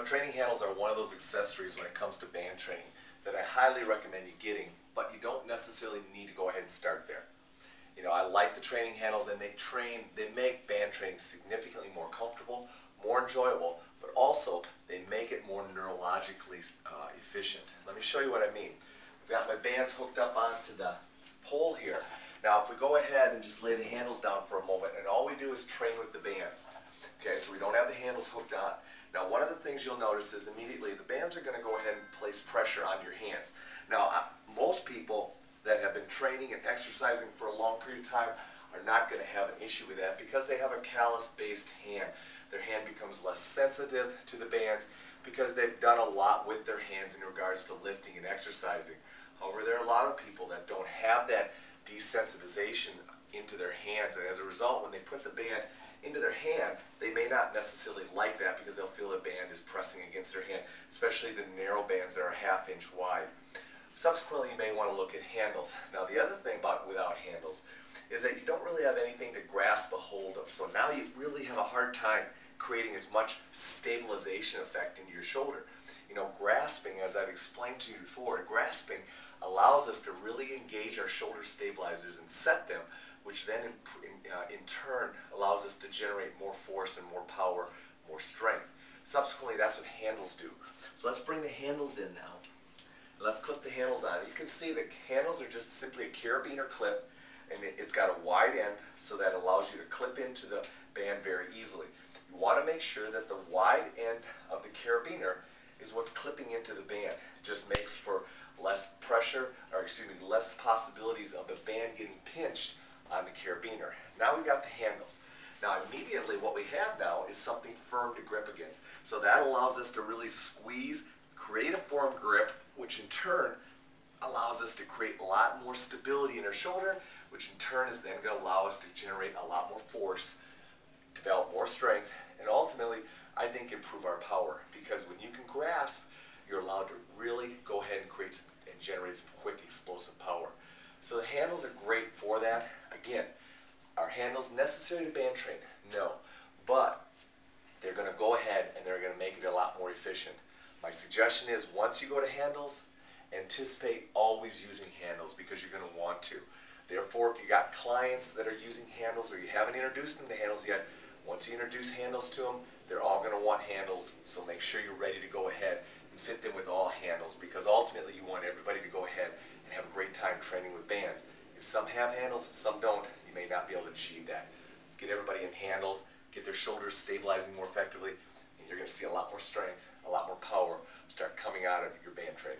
Training handles are one of those accessories when it comes to band training that I highly recommend you getting, but you don't necessarily need to go ahead and start there. I like the training handles, and they make band training significantly more comfortable, more enjoyable, but also they make it more neurologically efficient. Let me show you what I mean. I've got my bands hooked up onto the pole here. Now if we go ahead and just lay the handles down for a moment, and all we do is train with the bands. Okay, so we don't have the handles hooked on. Now one of the things you'll notice is immediately the bands are going to go ahead and place pressure on your hands. Now most people that have been training and exercising for a long period of time are not going to have an issue with that because they have a callus-based hand. Their hand becomes less sensitive to the bands because they've done a lot with their hands in regards to lifting and exercising. However, there are a lot of people that don't have that desensitization into their hands, and as a result, when they put the band into their hand, they may not necessarily like that because they'll feel the band is pressing against their hand, especially the narrow bands that are a ½ inch wide. Subsequently, you may want to look at handles. Now, the other thing about without handles is that you don't really have anything to grasp a hold of. So now you really have a hard time creating as much stabilization effect into your shoulder. Grasping, as I've explained to you before, grasping allows us to really engage our shoulder stabilizers and set them, which then in turn allows us to generate more force and more power, more strength. Subsequently, that's what handles do. So let's bring the handles in now. Let's clip the handles on. You can see the handles are just simply a carabiner clip, and it's got a wide end so that allows you to clip into the band very easily. You want to make sure that the wide end of the carabiner is what's clipping into the band. It just makes for less pressure, less possibilities of the band getting pinched on the carabiner. Now we've got the handles. Now immediately what we have now is something firm to grip against. So that allows us to really squeeze, create a firm grip, which in turn allows us to create a lot more stability in our shoulder, which in turn is then going to allow us to generate a lot more force, develop more strength, and ultimately, I think, improve our power. Because when you can grasp, you're allowed to really go ahead and create and generate some quick, explosive power. So the handles are great for that. Again, are handles necessary to band train? No. But they're going to go ahead and they're going to make it a lot more efficient. My suggestion is once you go to handles, anticipate always using handles because you're going to want to. Therefore, if you got clients that are using handles or you haven't introduced them to handles yet, once you introduce handles to them, they're all going to want handles. So make sure you're ready to go ahead and fit them with all handles because ultimately you want everybody to go ahead and have a great time training with bands. If some have handles and some don't, you may not be able to achieve that. Get everybody in handles, get their shoulders stabilizing more effectively, and you're going to see a lot more strength, a lot more power start coming out of your band training.